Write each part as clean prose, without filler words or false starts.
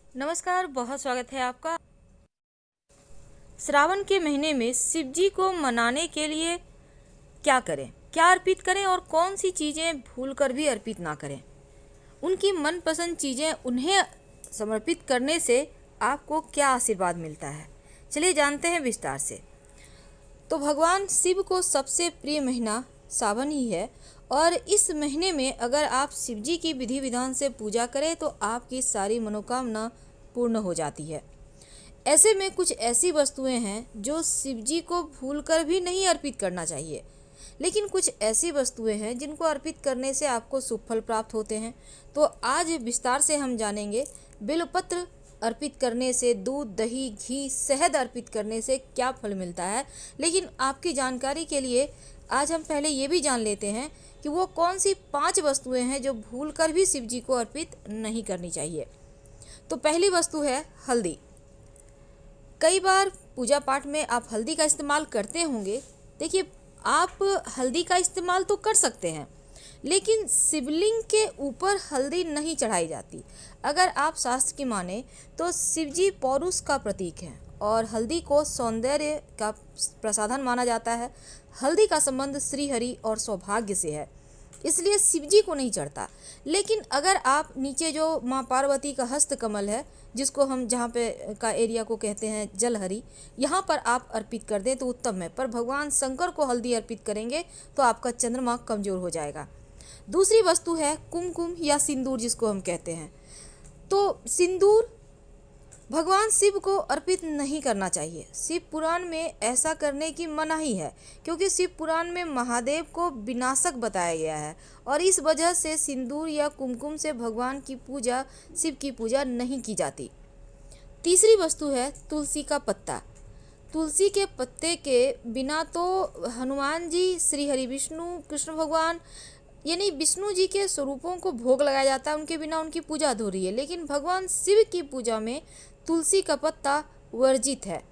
नमस्कार, बहुत स्वागत है आपका। श्रावण के महीने में शिव जी को मनाने के लिए क्या करें, क्या अर्पित करें और कौन सी चीज़ें भूलकर भी अर्पित ना करें। उनकी मनपसंद चीज़ें उन्हें समर्पित करने से आपको क्या आशीर्वाद मिलता है, चलिए जानते हैं विस्तार से। तो भगवान शिव को सबसे प्रिय महीना सावन ही है और इस महीने में अगर आप शिव जी की विधि विधान से पूजा करें तो आपकी सारी मनोकामना पूर्ण हो जाती है। ऐसे में कुछ ऐसी वस्तुएं हैं जो शिव जी को भूलकर भी नहीं अर्पित करना चाहिए, लेकिन कुछ ऐसी वस्तुएं हैं जिनको अर्पित करने से आपको शुभ फल प्राप्त होते हैं। तो आज विस्तार से हम जानेंगे बेलपत्र अर्पित करने से, दूध, दही, घी, शहद अर्पित करने से क्या फल मिलता है। लेकिन आपकी जानकारी के लिए आज हम पहले ये भी जान लेते हैं कि वो कौन सी 5 वस्तुएं हैं जो भूलकर भी शिव जी को अर्पित नहीं करनी चाहिए। तो पहली वस्तु है हल्दी। कई बार पूजा पाठ में आप हल्दी का इस्तेमाल करते होंगे। देखिए, आप हल्दी का इस्तेमाल तो कर सकते हैं, लेकिन शिवलिंग के ऊपर हल्दी नहीं चढ़ाई जाती। अगर आप शास्त्र की माने तो शिव जी पौरुष का प्रतीक हैं और हल्दी को सौंदर्य का प्रसाधन माना जाता है। हल्दी का संबंध श्री हरि और सौभाग्य से है, इसलिए शिव जी को नहीं चढ़ता। लेकिन अगर आप नीचे जो माँ पार्वती का हस्त कमल है, जिसको हम जहाँ पे का एरिया को कहते हैं जलहरी, यहाँ पर आप अर्पित कर दें तो उत्तम है। पर भगवान शंकर को हल्दी अर्पित करेंगे तो आपका चंद्रमा कमजोर हो जाएगा। दूसरी वस्तु है कुमकुम या सिंदूर, जिसको हम कहते हैं। तो सिंदूर भगवान शिव को अर्पित नहीं करना चाहिए। शिव पुराण में ऐसा करने की मनाही है, क्योंकि शिव पुराण में महादेव को विनाशक बताया गया है और इस वजह से सिंदूर या कुमकुम से भगवान की पूजा, शिव की पूजा नहीं की जाती। तीसरी वस्तु है तुलसी का पत्ता। तुलसी के पत्ते के बिना तो हनुमान जी, श्री हरि विष्णु, कृष्ण भगवान यानी विष्णु जी के स्वरूपों को भोग लगाया जाता है, उनके बिना उनकी पूजा अधूरी है। लेकिन भगवान शिव की पूजा में तुलसी का पत्ता वर्जित है।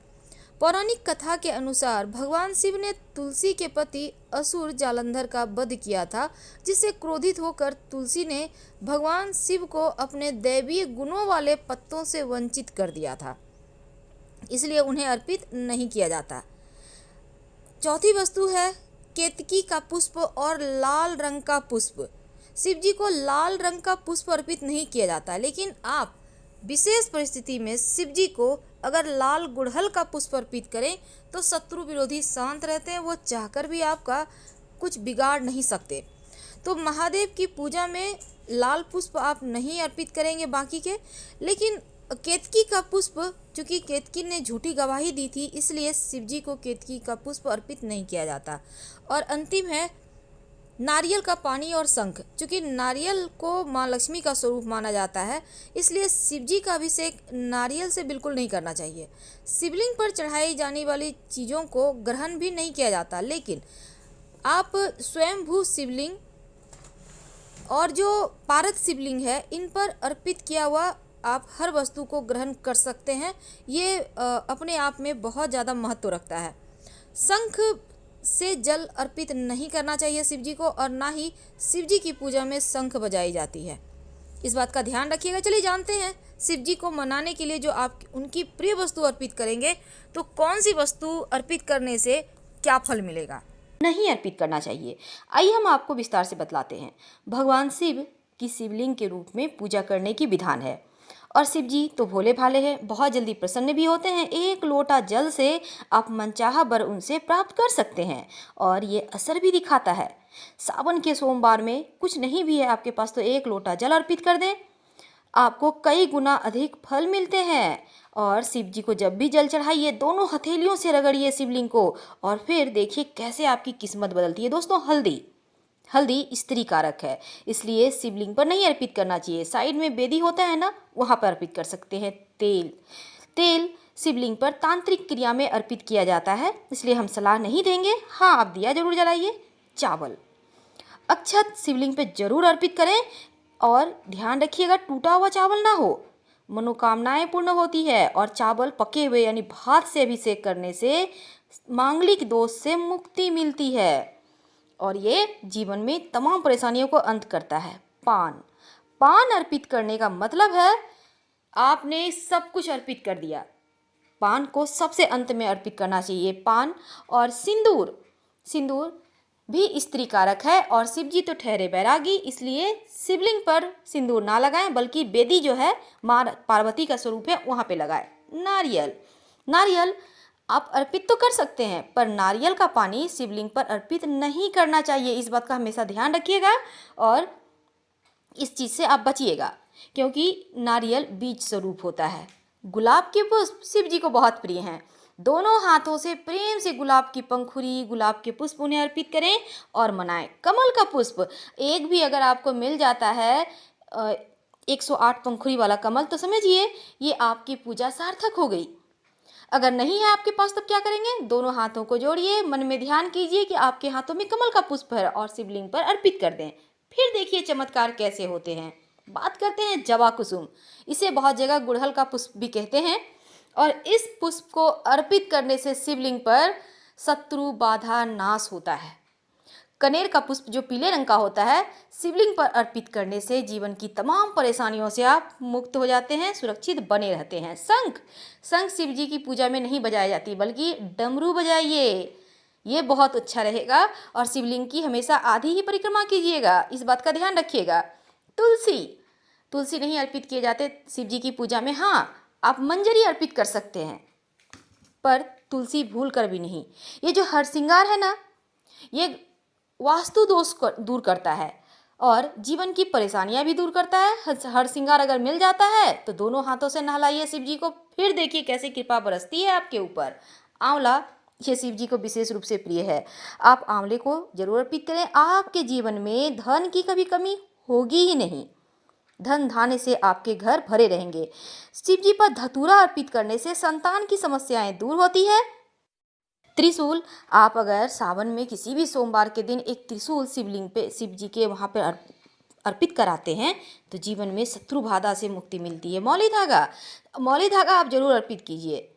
पौराणिक कथा के अनुसार भगवान शिव ने तुलसी के पति असुर जालंधर का वध किया था, जिससे क्रोधित होकर तुलसी ने भगवान शिव को अपने दैवीय गुणों वाले पत्तों से वंचित कर दिया था, इसलिए उन्हें अर्पित नहीं किया जाता। चौथी वस्तु है केतकी का पुष्प और लाल रंग का पुष्प। शिव जी को लाल रंग का पुष्प अर्पित नहीं किया जाता, लेकिन आप विशेष परिस्थिति में शिव जी को अगर लाल गुड़हल का पुष्प अर्पित करें तो शत्रु विरोधी शांत रहते हैं, वो चाहकर भी आपका कुछ बिगाड़ नहीं सकते। तो महादेव की पूजा में लाल पुष्प आप नहीं अर्पित करेंगे बाकी के, लेकिन केतकी का पुष्प, चूँकि केतकी ने झूठी गवाही दी थी, इसलिए शिव जी को केतकी का पुष्प अर्पित नहीं किया जाता। और अंतिम है नारियल का पानी और शंख। चूँकि नारियल को माँ लक्ष्मी का स्वरूप माना जाता है, इसलिए शिव जी का अभिषेक नारियल से बिल्कुल नहीं करना चाहिए। शिवलिंग पर चढ़ाई जाने वाली चीज़ों को ग्रहण भी नहीं किया जाता, लेकिन आप स्वयंभू शिवलिंग और जो पारद शिवलिंग है, इन पर अर्पित किया हुआ आप हर वस्तु को ग्रहण कर सकते हैं। ये अपने आप में बहुत ज़्यादा महत्व रखता है। शंख से जल अर्पित नहीं करना चाहिए शिव जी को, और ना ही शिव जी की पूजा में शंख बजाई जाती है। इस बात का ध्यान रखिएगा। चलिए जानते हैं शिव जी को मनाने के लिए जो आप उनकी प्रिय वस्तु अर्पित करेंगे तो कौन सी वस्तु अर्पित करने से क्या फल मिलेगा, नहीं अर्पित करना चाहिए। आइए हम आपको विस्तार से बतलाते हैं। भगवान शिव की शिवलिंग के रूप में पूजा करने की विधान है और शिव जी तो भोले भाले हैं, बहुत जल्दी प्रसन्न भी होते हैं। 1 लोटा जल से आप मनचाहा वर उनसे प्राप्त कर सकते हैं और ये असर भी दिखाता है। सावन के सोमवार में कुछ नहीं भी है आपके पास तो 1 लोटा जल अर्पित कर दें, आपको कई गुना अधिक फल मिलते हैं। और शिव जी को जब भी जल चढ़ाइए, दोनों हथेलियों से रगड़िए शिवलिंग को और फिर देखिए कैसे आपकी किस्मत बदलती है। दोस्तों, हल्दी स्त्री कारक है, इसलिए शिवलिंग पर नहीं अर्पित करना चाहिए। साइड में बेदी होता है ना, वहाँ पर अर्पित कर सकते हैं। तेल शिवलिंग पर तांत्रिक क्रिया में अर्पित किया जाता है, इसलिए हम सलाह नहीं देंगे। हाँ, आप दिया जरूर जलाइए। चावल, अक्षत शिवलिंग पे जरूर अर्पित करें और ध्यान रखिएगा टूटा हुआ चावल ना हो, मनोकामनाएं पूर्ण होती है। और चावल पके हुए यानी भात से अभिषेक करने से मांगलिक दोष से मुक्ति मिलती है और ये जीवन में तमाम परेशानियों को अंत करता है। पान अर्पित करने का मतलब है आपने सब कुछ अर्पित कर दिया। पान को सबसे अंत में अर्पित करना चाहिए। पान और सिंदूर, सिंदूर भी स्त्री कारक है और शिव जी तो ठहरे बैरागी, इसलिए शिवलिंग पर सिंदूर ना लगाएं, बल्कि बेदी जो है माँ पार्वती का स्वरूप है वहाँ पे लगाएं। नारियल, नारियल आप अर्पित तो कर सकते हैं, पर नारियल का पानी शिवलिंग पर अर्पित नहीं करना चाहिए। इस बात का हमेशा ध्यान रखिएगा और इस चीज़ से आप बचिएगा, क्योंकि नारियल बीज स्वरूप होता है। गुलाब के पुष्प शिव जी को बहुत प्रिय हैं। दोनों हाथों से प्रेम से गुलाब की पंखुड़ी, गुलाब के पुष्प उन्हें अर्पित करें और मनाएं। कमल का पुष्प एक भी अगर आपको मिल जाता है 108 पंखुड़ी वाला कमल, तो समझिए ये आपकी पूजा सार्थक हो गई। अगर नहीं है आपके पास, तब क्या करेंगे? दोनों हाथों को जोड़िए, मन में ध्यान कीजिए कि आपके हाथों में कमल का पुष्प है और शिवलिंग पर अर्पित कर दें। फिर देखिए चमत्कार कैसे होते हैं। बात करते हैं जवा कुसुम। इसे बहुत जगह गुड़हल का पुष्प भी कहते हैं और इस पुष्प को अर्पित करने से शिवलिंग पर शत्रु बाधा नाश होता है। कनेर का पुष्प जो पीले रंग का होता है, शिवलिंग पर अर्पित करने से जीवन की तमाम परेशानियों से आप मुक्त हो जाते हैं, सुरक्षित बने रहते हैं। शंख, शंख शिव जी की पूजा में नहीं बजाई जाती, बल्कि डमरू बजाइए, ये बहुत अच्छा रहेगा। और शिवलिंग की हमेशा आधी ही परिक्रमा कीजिएगा, इस बात का ध्यान रखिएगा। तुलसी, तुलसी नहीं अर्पित किए जाते शिव जी की पूजा में। हाँ, आप मंजरी अर्पित कर सकते हैं, पर तुलसी भूल कर भी नहीं। ये जो हरसिंगार है ना, ये वास्तु दोष को दूर करता है और जीवन की परेशानियां भी दूर करता है। हर श्रृंगार अगर मिल जाता है तो दोनों हाथों से नहलाइए शिव जी को, फिर देखिए कैसे कृपा बरसती है आपके ऊपर। आंवला, ये शिव जी को विशेष रूप से प्रिय है। आप आंवले को जरूर अर्पित करें। आपके जीवन में धन की कभी कमी होगी ही नहीं, धन धान्य से आपके घर भरे रहेंगे। शिव जी पर धतूरा अर्पित करने से संतान की समस्याएं दूर होती है। त्रिशूल, आप अगर सावन में किसी भी सोमवार के दिन एक त्रिशूल शिवलिंग पे, शिव जी के वहाँ पे अर्पित कराते हैं तो जीवन में शत्रु बाधा से मुक्ति मिलती है। मौली धागा, मौली धागा आप जरूर अर्पित कीजिए,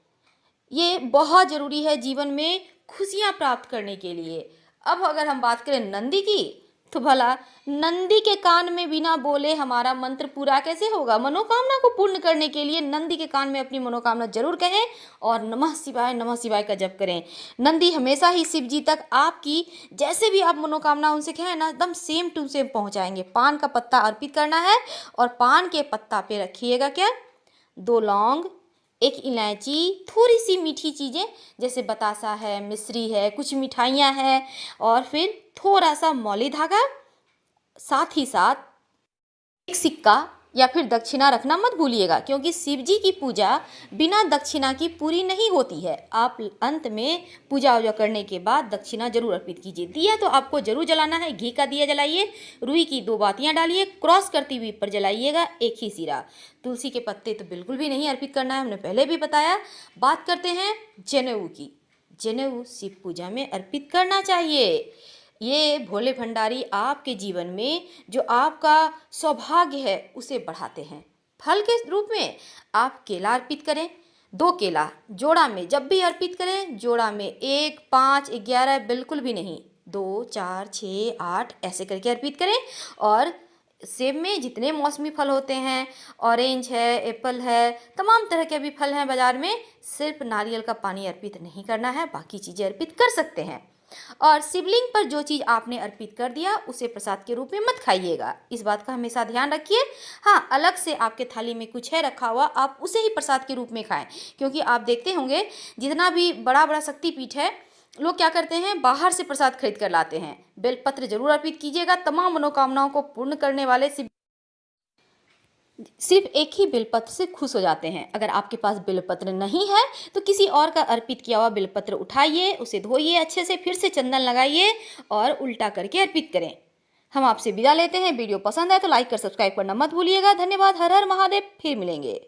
ये बहुत ज़रूरी है जीवन में खुशियाँ प्राप्त करने के लिए। अब अगर हम बात करें नंदी की, तो भला नंदी के कान में बिना बोले हमारा मंत्र पूरा कैसे होगा? मनोकामना को पूर्ण करने के लिए नंदी के कान में अपनी मनोकामना जरूर कहें और नमः शिवाय का जप करें। नंदी हमेशा ही शिव जी तक आपकी जैसे भी आप मनोकामना उनसे कहें ना, एकदम सेम टू सेम पहुंचाएंगे। पान का पत्ता अर्पित करना है और पान के पत्ता पे रखिएगा क्या? 2 लौंग, 1 इलायची, थोड़ी सी मीठी चीज़ें जैसे बतासा है, मिश्री है, कुछ मिठाइयाँ हैं और फिर थोड़ा सा मौली धागा, साथ ही साथ एक सिक्का या फिर दक्षिणा रखना मत भूलिएगा, क्योंकि शिव जी की पूजा बिना दक्षिणा की पूरी नहीं होती है। आप अंत में पूजा वूजा करने के बाद दक्षिणा जरूर अर्पित कीजिए। दिया तो आपको जरूर जलाना है, घी का दिया जलाइए, रुई की 2 बातियां डालिए, क्रॉस करती हुई पर जलाइएगा, एक ही सिरा। तुलसी के पत्ते तो बिल्कुल भी नहीं अर्पित करना है, हमने पहले भी बताया। बात करते हैं जनेऊ की। जनेऊ शिव पूजा में अर्पित करना चाहिए। ये भोले भंडारी आपके जीवन में जो आपका सौभाग्य है उसे बढ़ाते हैं। फल के रूप में आप केला अर्पित करें, 2 केला जोड़ा में जब भी अर्पित करें, जोड़ा में 1, 5, 11 बिल्कुल भी नहीं, 2, 4, 6, 8 ऐसे करके अर्पित करें। और सेब में जितने मौसमी फल होते हैं, ऑरेंज है, एप्पल है, तमाम तरह के भी फल हैं बाजार में, सिर्फ नारियल का पानी अर्पित नहीं करना है, बाकी चीज़ें अर्पित कर सकते हैं। और शिवलिंग पर जो चीज़ आपने अर्पित कर दिया उसे प्रसाद के रूप में मत खाइएगा, इस बात का हमेशा ध्यान रखिए। हाँ, अलग से आपके थाली में कुछ है रखा हुआ, आप उसे ही प्रसाद के रूप में खाएं, क्योंकि आप देखते होंगे जितना भी बड़ा बड़ा शक्तिपीठ है, लोग क्या करते हैं, बाहर से प्रसाद खरीद कर लाते हैं। बेलपत्र जरूर अर्पित कीजिएगा। तमाम मनोकामनाओं को पूर्ण करने वाले शिव सिर्फ एक ही बेलपत्र से खुश हो जाते हैं। अगर आपके पास बेलपत्र नहीं है तो किसी और का अर्पित किया हुआ बेलपत्र उठाइए, उसे धोइए अच्छे से, फिर से चंदन लगाइए और उल्टा करके अर्पित करें। हम आपसे विदा लेते हैं। वीडियो पसंद आए तो लाइक कर सब्सक्राइब करना मत भूलिएगा। धन्यवाद। हर हर महादेव। फिर मिलेंगे।